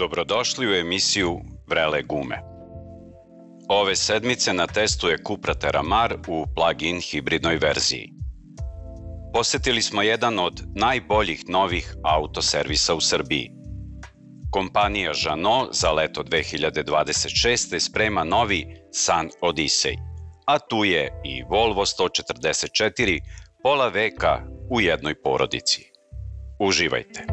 Dobrodošli u emisiju Vrele gume. Ove sedmice na testu je Cupra Terramar u plug-in hibridnoj verziji. Posetili smo jedan od najboljih novih autoservisa u Srbiji. Kompanija Žano za leto 2026. sprema novi San Odyssey, a tu je i Volvo 144, pola veka u jednoj porodici. Uživajte!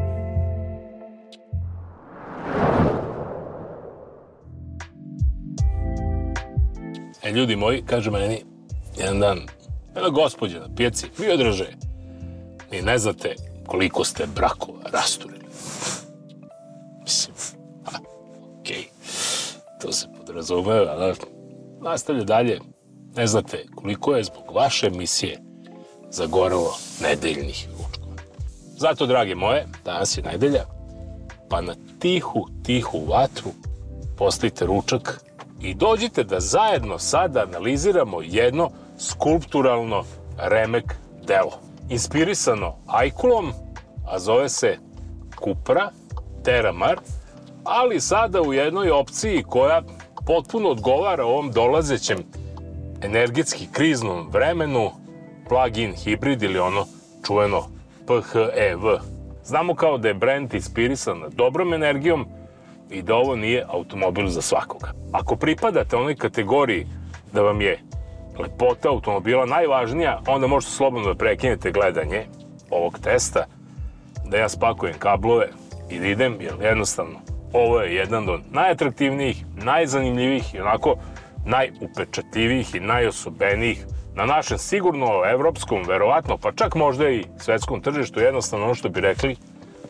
Ljudi moji, kaže meni jedan dan, jedna gospođa na pijaci, vi odraže, ni ne znate koliko ste brakova rasturili. Mislim, okej, to se podrazumeva, ali nastavlja dalje. Ne znate koliko je zbog vaše emisije zagorelo nedeljnih ručkova. Zato, drage moje, danas je nedelja, pa na tihu vatru postavite ručak i dođite da zajedno sada analiziramo jedno skulpturalno remek delo. Inspirisano Ajkulom, a zove se Cupra Terramar, ali sada u jednoj opciji koja potpuno odgovara ovom dolazećem energetski kriznom vremenu, plug-in hibrid ili ono čuveno PHEV. Znamo kao da je brend inspirisan dobrom energijom i da ovo nije automobil za svakoga. Ako pripadate onoj kategoriji da vam je lepota automobila najvažnija, onda možete slobodno da prekinete gledanje ovog testa, da ja spakujem kablove i da idem, jer jednostavno ovo je jedan od najatraktivnijih, najzanimljivijih i onako najupečatljivijih i najosobenijih na našem sigurno evropskom, verovatno, pa čak možda i svetskom tržištu, jednostavno ono što bi rekli,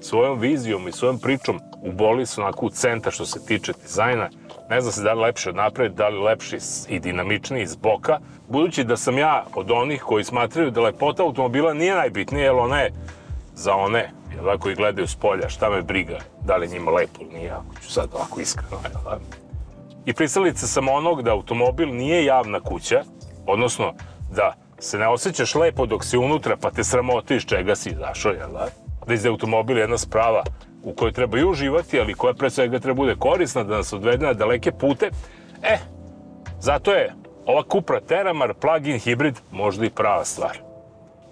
svojom vizijom i svojom pričom uboli su onako u centar što se tiče dizajna. Ne znam se da li lepši od napred, da li lepši i dinamičniji iz boka. Budući da sam ja od onih koji smatraju da lepota automobila nije najbitnija, jer ona je za one koji gledaju s polja, šta me briga, da li njima lepo ili nije, ako ću sad ovako iskreno. I pristalica sam onog da automobil nije javna kuća, odnosno da se ne osjećaš lepo dok si unutra pa te sramotiš čega si izašao, jel da? Da je automobil jedna sprava u kojoj treba i uživati, ali koja pre svega treba bude korisna, da nas odvede na daleke pute. Zato je ova Cupra Terramar plug-in hibrid možda i prava stvar.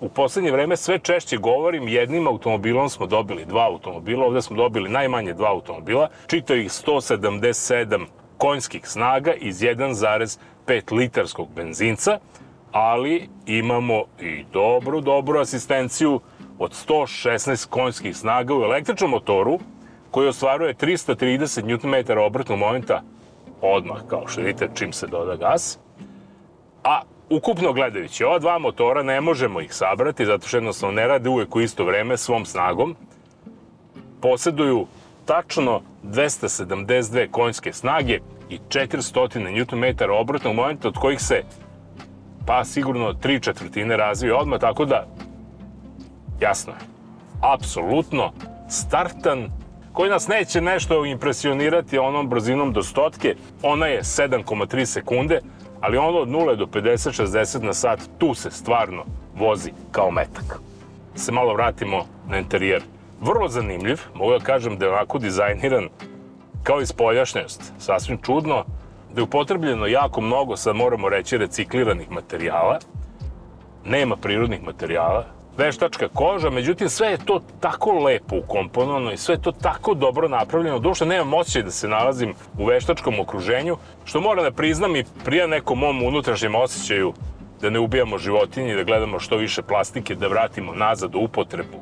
U poslednje vreme sve češće govorim, jednim automobilom smo dobili dva automobila, ovde smo dobili najmanje dva automobila, čitao ih 177 konjskih snaga iz 1,5 litarskog benzinca, ali imamo i dobru asistenciju od 116 konjskih snaga u električnom motoru koji ostvaruje 330 Nm obrtnog momenta odmah, kao što vidite, čim se doda gas. A ukupno gledajući, ova dva motora ne možemo ih sabrati zato što jednostavno ne rade uvek u isto vreme svom snagom. Posjeduju tačno 272 konjske snage i 400 Nm obrtnog momenta, od kojih se pa sigurno 3/4 razvije odmah, tako da jasno je, apsolutno startan, koji nas neće nešto impresionirati onom brzinom do 100, ona je 7,3 sekunde, ali ono od 0 do 50-60 na sat, tu se stvarno vozi kao metak. Se malo vratimo na interijer. Vrlo zanimljiv, mogu da kažem da je onako dizajniran kao i spoljašnjost, sasvim čudno, da je upotrebljeno jako mnogo, sad moramo reći, recikliranih materijala, nema prirodnih materijala, veštačka koža, međutim sve je to tako lepo ukomponovano i sve je to tako dobro napravljeno, da uopšte nemam osjećaj da se nalazim u veštačkom okruženju, što moram da priznam i prija nekom mom unutrašnjem osjećaju da ne ubijamo životinje i da gledamo što više plastike, da vratimo nazad u upotrebu.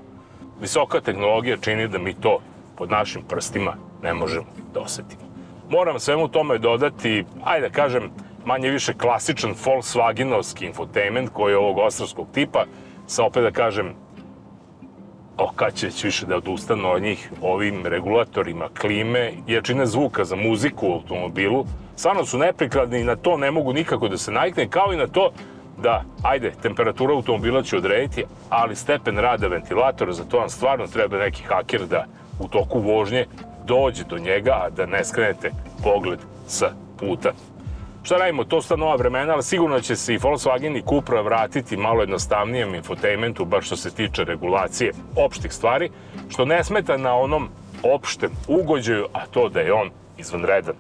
Visoka tehnologija čini da mi to pod našim prstima ne možemo da osetimo. Moram svemu tome dodati, ajde da kažem, manje više klasičan Volkswagenovski infotainment koji je ovog ostrvskog tipa, sa opet da kažem, kad će već više da odustanu od njih, ovim regulatorima klime, jačine zvuka za muziku u automobilu, stvarno su neprikladni i na to ne mogu nikako da se navikne, kao i na to da, ajde, temperatura automobila će odrediti, ali stepen rada ventilatora, za to vam stvarno treba neki haker da u toku vožnje dođe do njega, a da ne skrenete pogled sa puta. Šta radimo, to sta nova vremena, ali sigurno će se i Volkswagen i Cupra vratiti malo jednostavnijem infotainmentu, baš što se tiče regulacije opštih stvari, što ne smeta na onom opštem ugođaju, a to da je on izvanredan.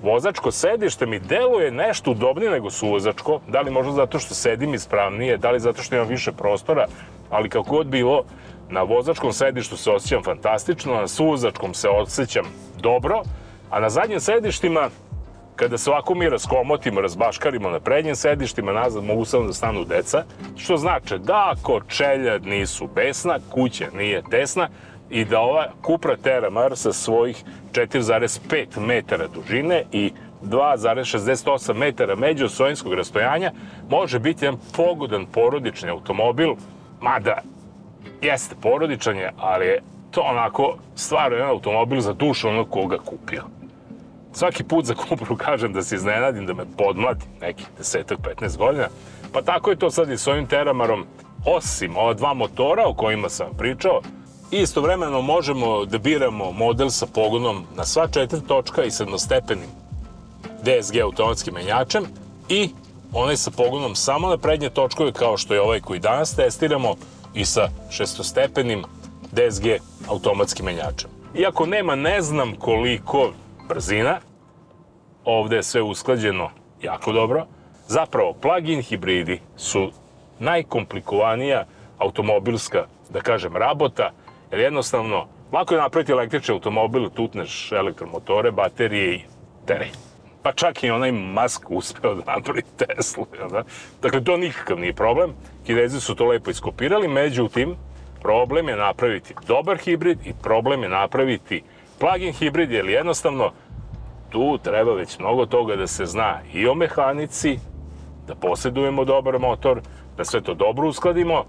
Vozačko sedište mi deluje nešto udobnije nego suvozačko, da li možda zato što sedim ispravnije, da li zato što imam više prostora, ali kako god bilo, na vozačkom sedištu se osjećam fantastično, na suvozačkom se osjećam dobro, a na zadnjim sedištima, kada se ovako mi raskomotimo, razbaškarimo na prednjim sedištima, nazad mogu samo da stanu deca, što znači da ako čelja nisu besna, kuća nije tesna i da ova Cupra Terramar sa svojih 4,5 metara dužine i 2,68 metara međuosojinskog rastojanja može biti jedan pogodan porodični automobil, mada jeste porodičan je, ali je to onako stvarno jedan automobil za dušu onog koga kupio. Svaki put za Cupru kažem da se iznenadim, da me podmlatim nekih 10-15 godina, pa tako je to sad i s ovim Terramarom, osim ova dva motora o kojima sam pričao, i istovremeno možemo da biramo model sa pogonom na sva 4 točka i s jednostepenim DSG automatskim menjačem i onaj sa pogonom samo na prednje točkove kao što je ovaj koji danas testiramo i sa šestostepenim DSG automatskim menjačem. Iako nema ne znam koliko brzina, ovde je sve usklađeno jako dobro, zapravo plug-in hibridi su najkomplikovanija automobilska, da kažem, rabota, jer jednostavno lako je napraviti električni automobil, tutneš elektromotore, baterije i teraj. Pa čak i onaj Musk uspeo da napravi Teslu. Dakle, to nikakav nije problem. Kinezi su to lepo iskopirali, međutim, problem je napraviti dobar hibrid i problem je napraviti plug-in hibrid, jer jednostavno tu treba već mnogo toga da se zna i o mehanici, da posjedujemo dobar motor, da sve to dobro uskladimo,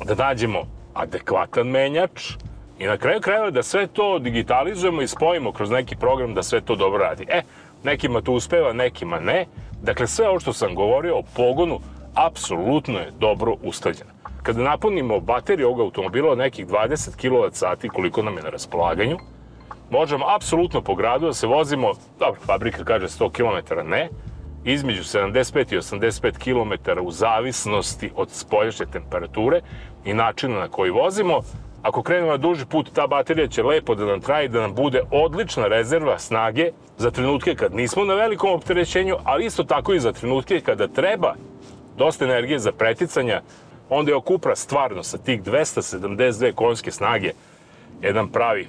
da nađemo adekvatan menjač i na kraju krajeva da sve to digitalizujemo i spojimo kroz neki program da sve to dobro radi. Nekima to uspeva, nekima ne. Dakle, sve ovo što sam govorio o pogonu apsolutno je dobro usklađeno. Kada napunimo bateriju ovog automobila od nekih 20 kWh koliko nam je na raspolaganju, možemo apsolutno po gradu da se vozimo, dobro, fabrika kaže 100 km, ne, između 75 i 85 km u zavisnosti od spoljašnje temperature i načina na koji vozimo. Ako krenemo na duži put, ta baterija će lepo da nam traje, da nam bude odlična rezerva snage za trenutke kad nismo na velikom opterećenju, ali isto tako i za trenutke kada treba dosta energije za preticanja, onda je Cupra stvarno sa tih 272 konjske snage jedan pravi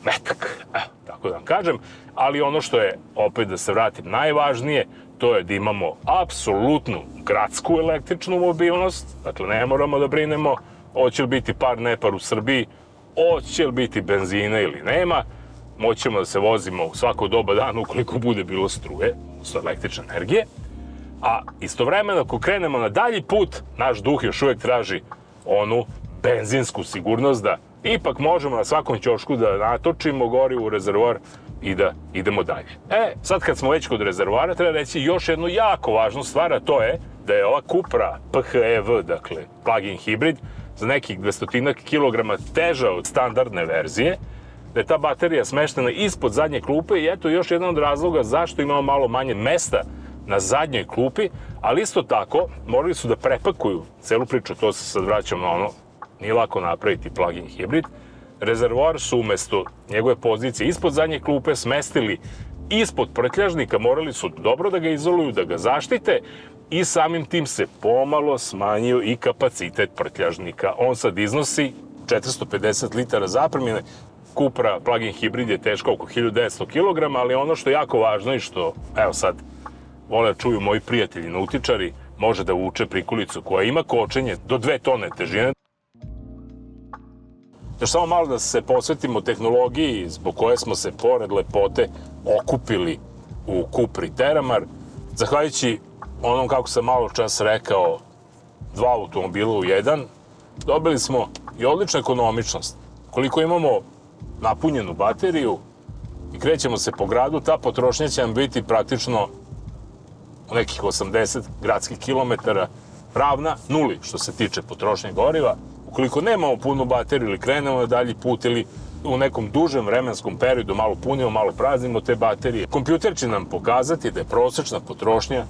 metak, tako da vam kažem, ali ono što je, opet da se vratim, najvažnije, to je da imamo apsolutnu gradsku električnu mobilnost, dakle ne moramo da brinemo hoće li biti par nepar u Srbiji, hoće li biti benzina ili nema, moćemo da se vozimo u svako doba dana ukoliko bude bilo struje, odnosno električne energije, a istovremeno ako krenemo na dalji put, naš duh još uvek traži onu benzinsku sigurnost da ipak možemo na svakom ćošku da natočimo gorivo u rezervoar i da idemo dalje. Sad kad smo već kod rezervoara, treba reći još jednu jako važnu stvar, a to je da je ova Cupra PHEV, dakle plug-in hibrid, za nekih 200 kilograma teža od standardne verzije, da je ta baterija smeštena ispod zadnje klupe i eto još jedan od razloga zašto imamo malo manje mesta na zadnjoj klupi, ali isto tako morali su da prepakuju celu priču, to se sad vraćam na ono, nije lako napraviti plug-in hibrid. Rezervoar su umesto njegove pozicije ispod zadnje klupe smestili ispod prtljažnika, morali su dobro da ga izoluju, da ga zaštite i samim tim se pomalo smanjio i kapacitet prtljažnika. On sad iznosi 450 litara zapremine. Cupra plug-in hibrid je teška oko 1900 kg, ali ono što je jako važno i što, evo sad, vole da čuju moji prijatelji nautičari, može da vuče prikolicu koja ima kočenje do 2 tone težine. Još samo malo da se posvetimo tehnologiji zbog koje smo se pored lepote okupili u Cupri Terramar. Zahvaljujući onom, kako sam malo čas rekao, 2 automobila u jedan, dobili smo i odličnu ekonomičnost. Koliko imamo napunjenu bateriju i krećemo se po gradu, ta potrošnja će nam biti praktično u nekih 80 gradskih kilometara ravna nuli što se tiče potrošnje goriva. Ukoliko nemamo punu bateriju ili krenemo na dalji put ili u nekom dužem vremenskom periodu malo punimo, malo praznimo te baterije, kompjuter će nam pokazati da je prosečna potrošnja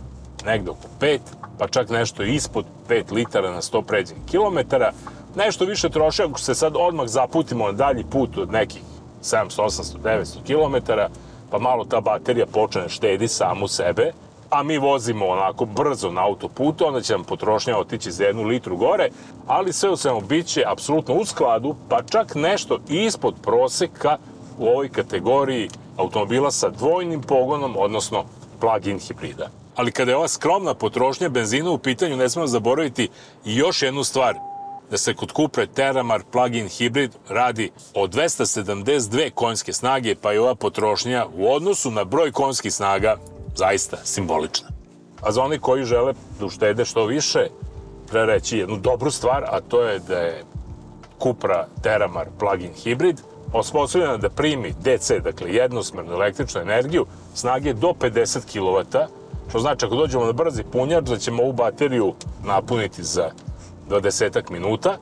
negde oko 5, pa čak nešto ispod 5 litara na 100 pređenih kilometara. Nešto više troši ako se sad odmah zaputimo na dalji put od nekih 700, 800, 900 km, pa malo ta baterija počne štedi samu sebe, a mi vozimo onako brzo na autoputu, onda će nam potrošnja otići za 1 litru gore, ali sve u svemu bit će apsolutno u skladu, pa čak nešto ispod proseka u ovoj kategoriji automobila sa dvojnim pogonom, odnosno plug-in hibrida. Ali kada je ova skromna potrošnja benzina u pitanju, ne smemo zaboraviti i još jednu stvar, da se kod Cupre Terramar plug-in hibrid radi o 272 konjske snage, pa je ova potrošnja u odnosu na broj konjskih snaga zaista simbolična. A za oni koji žele da uštede što više, treba reći jednu dobru stvar, a to je da je Cupra Terramar plug-in hibrid osposobljena da primi DC, dakle jednosmernu električnu energiju, snage do 50 kW, što znači ako dođemo na brzi punjač da ćemo ovu bateriju napuniti za 20 minuta,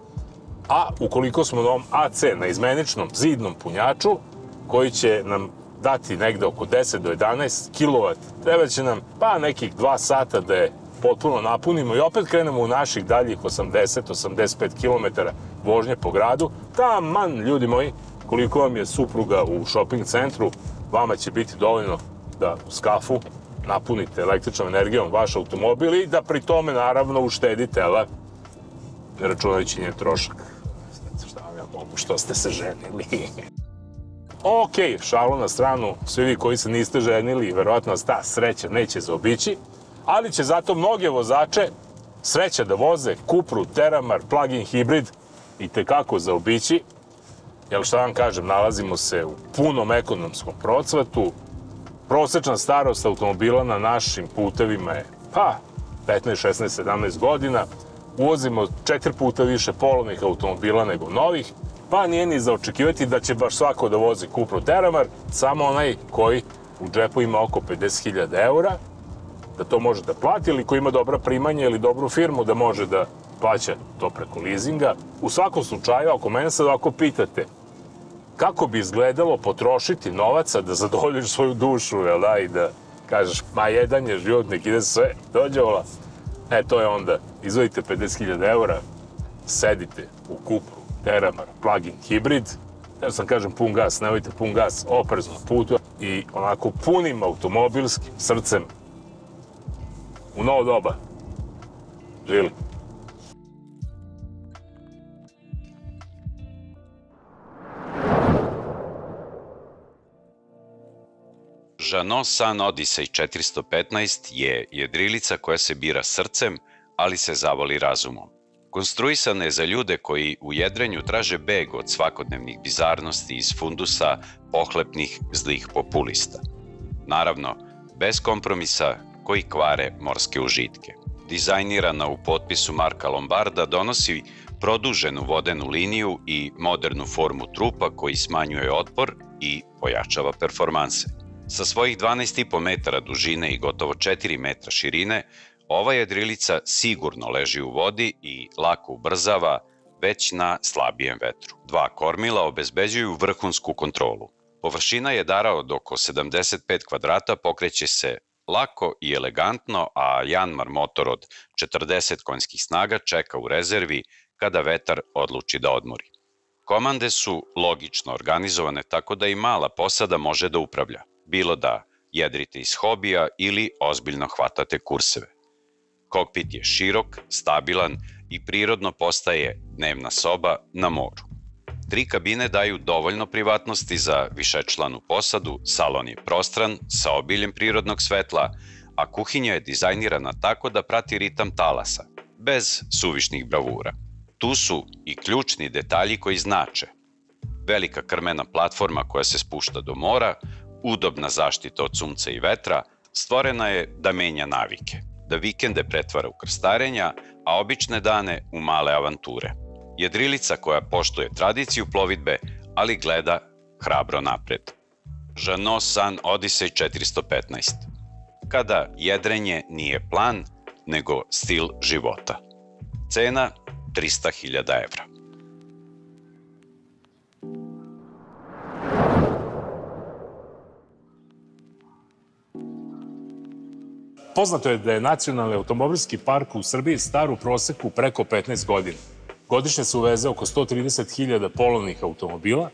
a ukoliko smo na ovom AC, na izmeničnom zidnom punjaču, koji će nam dati negde oko 10 do 11 kW, treba će nam pa nekih 2 sata da je potpuno napunimo i opet krenemo u naših daljih 80-85 km vožnje po gradu. Taman, ljudi moji, koliko vam je supruga u shopping centru, vama će biti dovoljno da uz kafu napunite električnom energijom vaš automobil i da pri tome naravno uštedite, ne računajući njen trošak. Šta vam ja mogu, što ste se ženili? Ok, šalu na stranu, svi vi koji se niste ženili, verovatno vas ta sreća neće zaobići, ali će zato mnoge vozače sreća da voze Cupru Terramar plug-in hibrid i tekako zaobići, jer šta vam kažem, nalazimo se u punom ekonomskom procvatu, prosečna starost automobila na našim putevima je, 15, 16, 17 godina, uvozimo 4 puta više polovnih automobila nego novih, pa nije ni za očekivati da će baš svako da vozi Cupru Terramar, samo onaj koji u džepu ima oko 50.000 eura, da to može da plati, ili koji ima dobra primanja ili dobru firmu da može da plaća to preko leasinga. U svakom slučaju, ako mene sad ovako pitate, kako bi izgledalo potrošiti novaca da zadovoljiš svoju dušu, jel da, i da kažeš, ma jedan je život, nek ide sve, dođe ola. To je onda, izvodite 50.000 eura, sedite u Cupru Terramar plug-in hibrid, ja sam kažem pun gas, nemojte pun gas, oprezno na putu i onako punim automobilskim srcem u novo doba. Živjeli. Jeannot San Odyssey 415 je jedrilica koja se bira srcem, ali se zavoli razumom. Konstruisana je za ljude koji u jedrenju traže beg od svakodnevnih bizarnosti iz fundusa pohlepnih zlih populista. Naravno, bez kompromisa koji kvare morske užitke. Dizajnirana u potpisu Marka Lombarda, donosi produženu vodenu liniju i modernu formu trupa koji smanjuje otpor i pojačava performanse. Sa svojih 12,5 metara dužine i gotovo 4 metra širine, ova jedrilica sigurno leži u vodi i lako ubrzava već na slabijem vetru. 2 kormila obezbeđuju vrhunsku kontrolu. Površina jedara od oko 75 kvadrata pokreće se lako i elegantno, a Janmar motor od 40 konjskih snaga čeka u rezervi kada vetar odluči da odmori. Komande su logično organizovane tako da i mala posada može da upravlja, bilo da jedrite iz hobija ili ozbiljno hvatate kurseve. Kokpit je širok, stabilan i prirodno postaje dnevna soba na moru. 3 kabine daju dovoljno privatnosti za višečlanu posadu, salon je prostran, sa obiljem prirodnog svetla, a kuhinja je dizajnirana tako da prati ritam talasa, bez suvišnih bravura. Tu su i ključni detalji koji znače. Velika krmena platforma koja se spušta do mora, udobna zaštita od sunca i vetra, stvorena je da menja navike, da vikende pretvara u krstarenja, a obične dane u male avanture. Jedrilica koja poštuje tradiciju plovidbe, ali gleda hrabro napred. Jeannot San Odyssey 415. Kada jedrenje nije plan, nego stil života. Cena 300.000 evra. Poznato je da je nacionalni automobilski park u Srbiji star u proseku preko 15 godina. Godišnje se uveze oko 130.000 polovnih automobila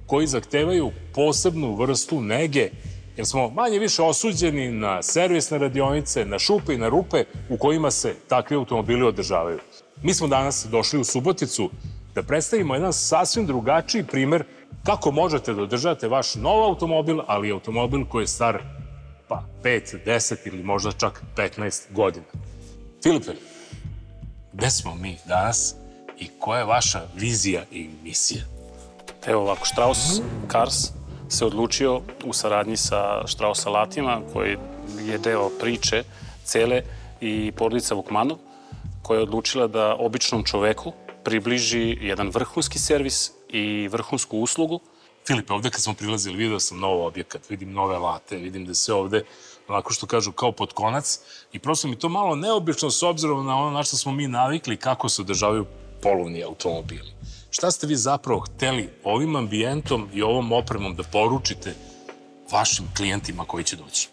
koji zahtevaju posebnu vrstu nege, jer smo manje više osuđeni na servisne radionice, na šupe i na rupe u kojima se takvi automobili održavaju. Mi smo danas došli u Suboticu da predstavimo jedan sasvim drugačiji primer kako možete da održavate vaš nov automobil, ali automobil koji je star 5, 10 ili možda čak 15 godina. Filipe, gde smo mi danas i koja je vaša vizija i misija? Evo ovako, Strauss Cars se odlučio u saradnji sa Strauss alatima, koji je deo priče cele, i porodica Vukmanov, koja je odlučila da običnom čoveku približi jedan vrhunski servis i vrhunsku uslugu. Filipe, ovde kad smo prilazili, vidio sam nov objekat, vidim nove alate, vidim da se ovde, onako što kažu, kao pod konac, i prosto mi to malo neobično s obzirom na ono na što smo mi navikli kako se održavaju polovni automobili. Šta ste vi zapravo hteli ovim ambijentom i ovom opremom da poručite vašim klijentima koji će doći?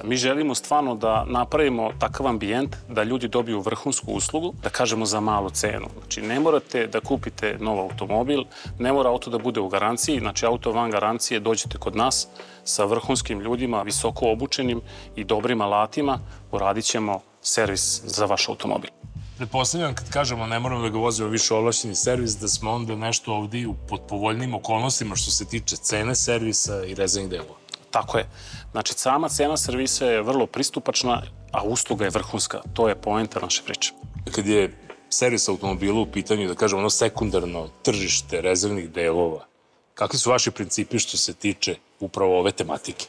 Mi želimo stvarno da napravimo takav ambijent da ljudi dobiju vrhunsku uslugu, da kažemo za malu cenu. Znači, ne morate da kupite nov automobil, ne mora auto da bude u garanciji, znači auto van garancije, dođete kod nas sa vrhunskim ljudima, visoko obučenim i dobrim alatima, uradit ćemo servis za vaš automobil. Pretpostavljam, kad kažemo ne moramo da ga vozimo više ovlašćeni servis, da smo onda nešto ovdje pod povoljnim okolnostima što se tiče cene servisa i rezervnih delova. Tako je. Znači, sama cena servisa je vrlo pristupačna, a usluga je vrhunska. To je poenta naše priče. Kad je servis automobila u pitanju, da kažemo, ono sekundarno tržište rezervnih delova, kakvi su vaši principi što se tiče upravo ove tematike?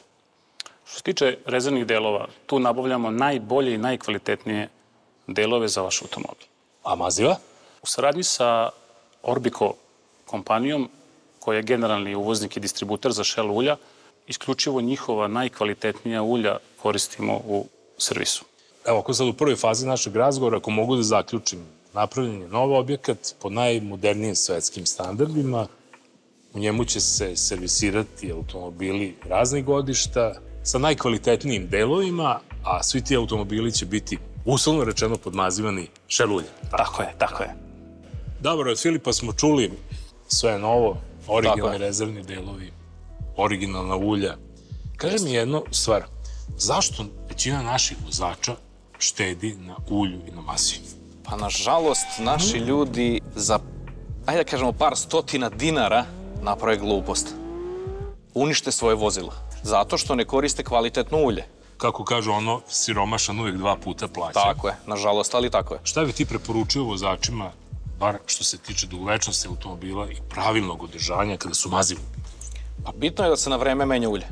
Što se tiče rezervnih delova, tu nabavljamo najbolje i najkvalitetnije delove za vaš automobil. A maziva? U saradnji sa Orbico kompanijom, koja je generalni uvoznik i distributer za Shell ulja, isključivo njihova najkvalitetnija ulja koristimo u servisu. Evo, ako sad u prvoj fazi našeg razgovora, ako mogu da zaključim, napravljen je nov objekat po najmodernijim svetskim standardima, u njemu će se servisirati automobili raznih godišta sa najkvalitetnijim delovima, a svi ti automobili će biti uslovno rečeno podmazivani Shell uljem. Tako je, tako je. Dobro, od Filipa smo čuli sve novo, originalni rezervni delovi, originalna ulja. Kaži mi jednu stvar, zašto većina naših vozača štedi na ulju i na mazivi? Pa, nažalost, naši ljudi za, ajde da kažemo, par stotina dinara naprave glupost. Unište svoje vozila. Zato što ne koriste kvalitetno ulje. Kako kažu ono, siromašan uvijek 2 puta plaća. Tako je, nažalost, ali tako je. Šta bi ti preporučio vozačima, bar što se tiče dugovečnosti automobila i pravilnog održavanja kada su mazivi? Pa bitno je da se na vreme menja ulje.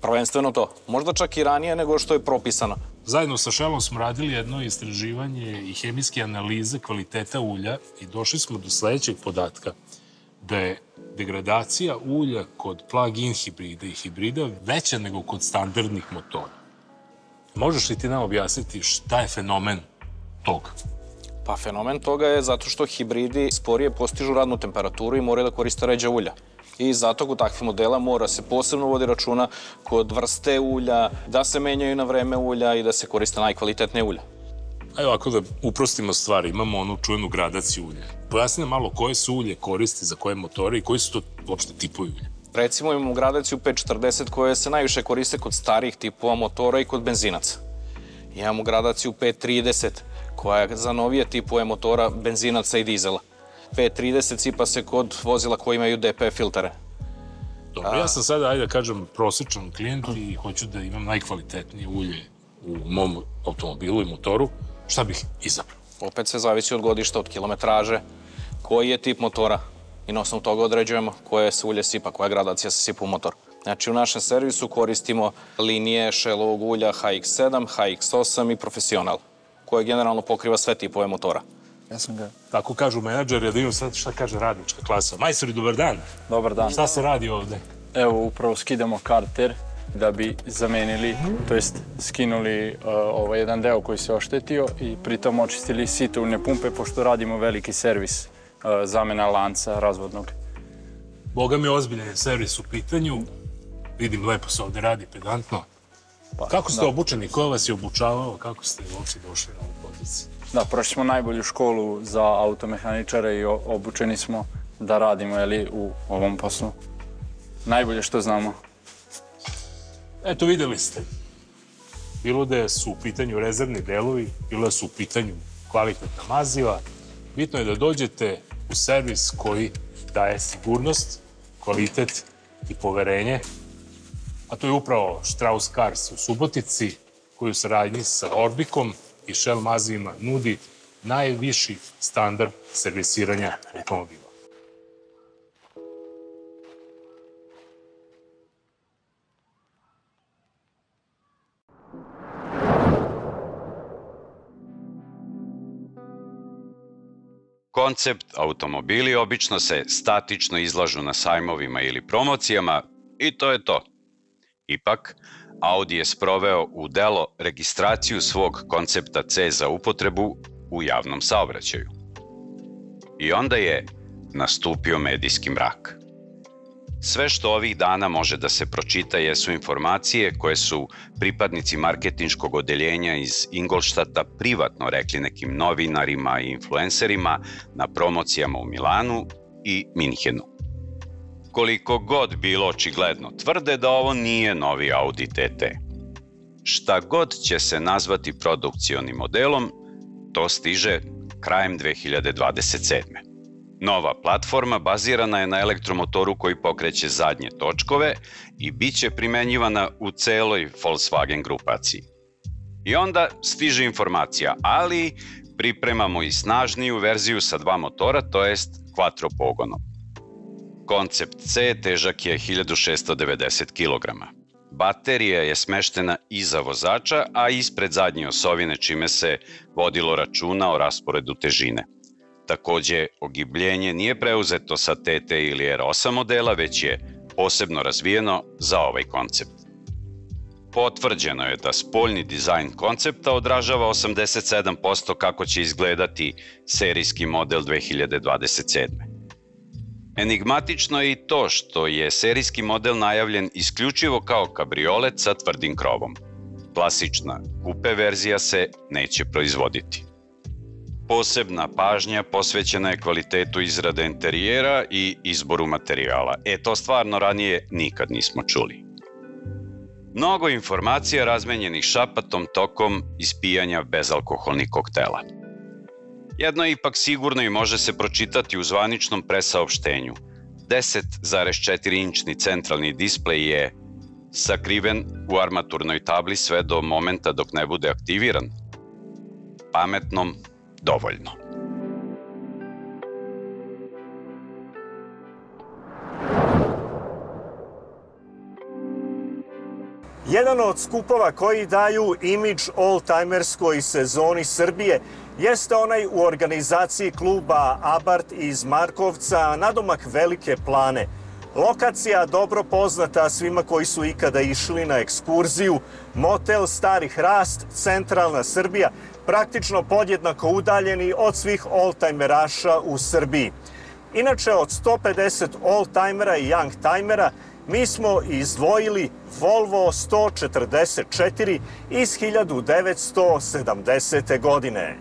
Prvenstveno to. Možda čak i ranije nego što je propisano. Zajedno sa Shellom smo radili jedno istraživanje i hemijske analize kvaliteta ulja i došli smo do sledećeg podatka da je degradacija ulja kod plug-in hibrida i hibrida veća nego kod standardnih motora. Možeš li ti nam objasniti šta je fenomen toga? Pa fenomen toga je zato što hibridi sporije postižu radnu temperaturu i moraju da koriste ređa ulja. I zato kod takvih modela mora se posebno vodi računa kod vrste ulja, da se menjaju na vreme ulja i da se koriste najkvalitetnije ulja. Evo, ako da uprostimo stvari, imamo onu čuvenu gradaciju ulja. Pojasni nam malo koje su ulje koristi za koje motore i koji su to uopšte tipovi ulja. Recimo imamo gradaciju 540 koje se najviše koriste kod starijih tipova motora i kod benzinaca. Imamo gradaciju 530 koja je za novije tipove motora benzinaca i dizela. 530 sipa se kod vozila koji imaju DP filtere. Dobro, ja sam sada, ajde da kažem, prosječan klijent i hoću da imam najkvalitetnije ulje u mom automobilu i motoru. Šta bih izabrao? Opet sve zavisi od godišta, od kilometraže, koji je tip motora i na osnovu toga određujemo koje se ulje sipa, koja gradacija se sipa u motor. Znači, u našem servisu koristimo linije Shellovog ulja HX7, HX8 i Profesional, koje generalno pokriva sve tipove motora. Ja sam ga. Tako kažu menadžeri, da imam sad šta kaže radnička klasa. Majstori, dobar dan. Dobar dan. Šta se radi ovde? Evo, upravo skidamo karter da bi zamenili, to jest skinuli jedan deo koji se oštetio i pritom očistili sito uljne pumpe, pošto radimo veliki servis zamena lanca razvodnog. Boga mi je ozbiljan servis u pitanju. Vidim, lepo se ovde radi, pedantno. Kako ste obučeni? Ko vas je obučavao? Kako ste uopšte došli na ovu poziciju? Da, prošli smo najbolju školu za automehaničare i obučeni smo da radimo u ovom poslu. najbolje što znamo. Eto, videli ste. Bilo da su u pitanju rezervni delovi, bilo da su u pitanju kvalitetna maziva. Bitno je da dođete u servis koji daje sigurnost, kvalitet i poverenje. A to je upravo Strauss-Cars u Subotici, koji u saradnji sa Orbikom i Shell mazivima nudi najviši standard servisiranja automobila. Koncept automobili obično se statično izlažu na sajmovima ili promocijama i to je to. Ipak, Audi je sproveo u delo registraciju svog koncepta C za upotrebu u javnom saobraćaju. I onda je nastupio medijski mrak. Sve što ovih dana može da se pročita jesu informacije koje su pripadnici marketinškog odeljenja iz Ingolštata privatno rekli nekim novinarima i influencerima na promocijama u Milanu i Minhenu. Koliko god bilo očigledno, tvrde da ovo nije novi Audi TT. Šta god će se nazvati produkcionim modelom, to stiže krajem 2027. Nova platforma bazirana je na elektromotoru koji pokreće zadnje točkove i bit će primenjivana u celoj Volkswagen grupaciji. I onda stiže informacija, ali pripremamo i snažniju verziju sa 2 motora, to jest quattro pogonom. Koncept C težak je 1690 kg. Baterija je smeštena iza vozača, a ispred zadnje osovine, čime se vodilo računa o rasporedu težine. Takođe, ogibljenje nije preuzeto sa TT ili R8 modela, već je posebno razvijeno za ovaj koncept. Potvrđeno je da spoljni dizajn koncepta odražava 87% kako će izgledati serijski model 2027. Enigmatično je i to što je serijski model najavljen isključivo kao kabriolet sa tvrdim krovom. Klasična kupe verzija se neće proizvoditi. Posebna pažnja posvećena je kvalitetu izrade interijera i izboru materijala. To stvarno ranije nikad nismo čuli. Mnogo informacija razmenjenih šapatom tokom ispijanja bezalkoholnih koktela. Jedno je ipak sigurno i može se pročitati u zvaničnom presaopštenju. 10,4-inčni centralni displej je sakriven u armaturnoj tabli sve do momenta dok ne bude aktiviran. Pametnom dovoljno. Jedan od skupova koji daju imidž oldtimerskoj sezoni Srbije jeste onaj u organizaciji kluba Abart iz Markovca, nadomak Velike Plane. Lokacija dobro poznata svima koji su ikada išli na ekskurziju, motel Stari Hrast, centralna Srbija, praktično podjednako udaljeni od svih oldtimeraša u Srbiji. Inače, od 150 oldtimera i youngtimera, mi smo izdvojili Volvo 144 iz 1970. godine.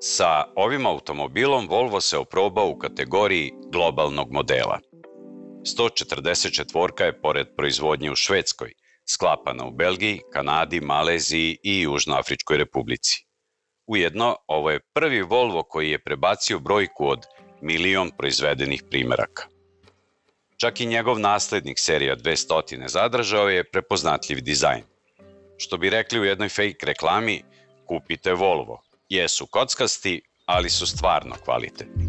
Sa ovim automobilom Volvo se oprobao u kategoriji globalnog modela. 144 je, pored proizvodnje u Švedskoj, sklapana u Belgiji, Kanadi, Maleziji i Južnoafričkoj republici. Ujedno, ovo je prvi Volvo koji je prebacio brojku od 1.000.000 proizvedenih primeraka. Čak i njegov naslednik serija 200 zadržao je prepoznatljiv dizajn. Što bi rekli u jednoj fake reklami, kupite Volvo. Jesu kockasti, ali su stvarno kvalitetni.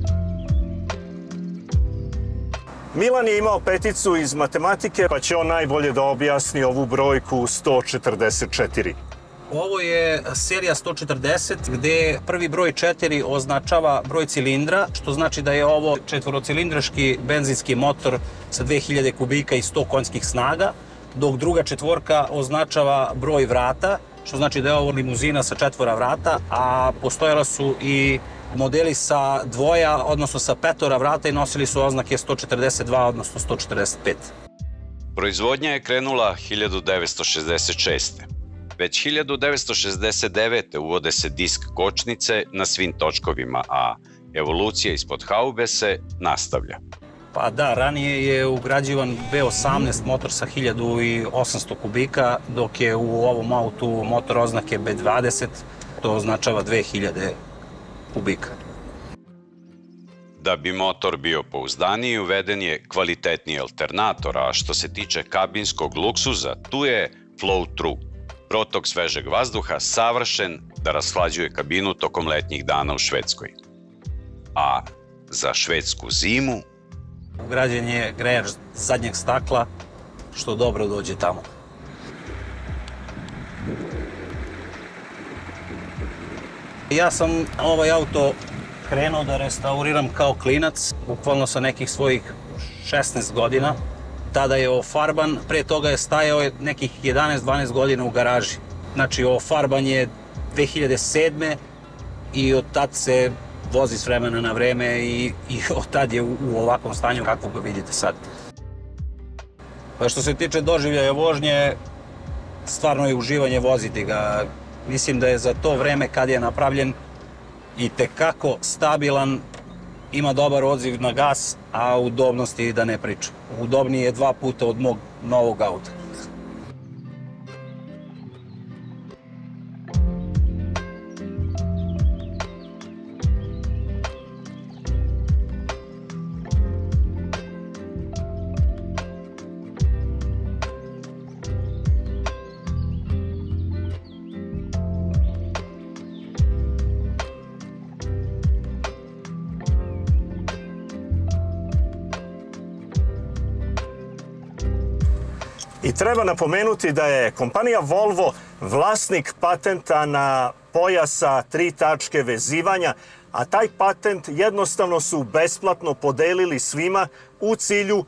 Milan je imao peticu iz matematike, pa će on najbolje da objasni ovu brojku 144. Ovo je serija 140 gde prvi broj 4 označava broj cilindra, što znači da je ovo četvorocilindraški benzinski motor sa 2000 kubika i 100 konjskih snaga, dok druga četvorka označava broj vrata, što znači da je ovo limuzina sa 4 vrata, a postojala su i modeli sa 2, odnosno sa 5 vrata i nosili su oznake 142, odnosno 145. Proizvodnja je krenula 1966. Već 1969. uvode se disk kočnice na svim točkovima, a evolucija ispod haube se nastavlja. Pa da, ranije je ugrađivan B18 motor sa 1800 kubika, dok je u ovom autu motor oznake B20, to označava 2000 kubika. Da bi motor bio pouzdaniji, uveden je kvalitetniji alternator, a što se tiče kabinskog luksuza, tu je flow-through, protok svežeg vazduha savršen da rashlađuje kabinu tokom letnjih dana u Švedskoj. A za švedsku zimu Ugrađen je grejač zadnjeg stakla, što dobro dođe tamo. Ja sam ovaj auto krenuo da restauriram kao klinac, bukvalno sa nekih svojih 16 godina. Tada je ofarban, pre toga je stajao nekih 11-12 godina u garaži. Znači, ofarban je 2007. i od tad se vozi s vremena na vreme i od tad je u ovakvom stanju kako ga vidite sad. Pa što se tiče doživljaja vožnje, stvarno je uživanje voziti ga. Mislim da je za to vreme kad je napravljen i tekako stabilan, ima dobar odziv na gas, a udobnosti da ne pričam. Udobniji je 2 puta od mog novog auta. I treba napomenuti da je kompanija Volvo vlasnik patenta na pojasa 3 tačke vezivanja, a taj patent jednostavno su besplatno podelili svima u cilju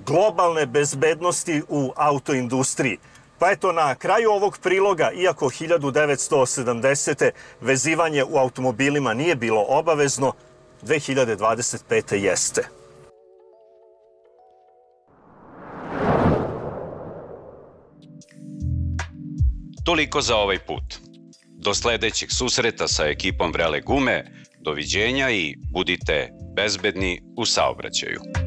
globalne bezbednosti u autoindustriji. Pa eto, na kraju ovog priloga, iako 1970. vezivanje u automobilima nije bilo obavezno, 2025. jeste. Toliko za ovaj put. Do sledećeg susreta sa ekipom Vrele gume, doviđenja i budite bezbedni u saobraćaju.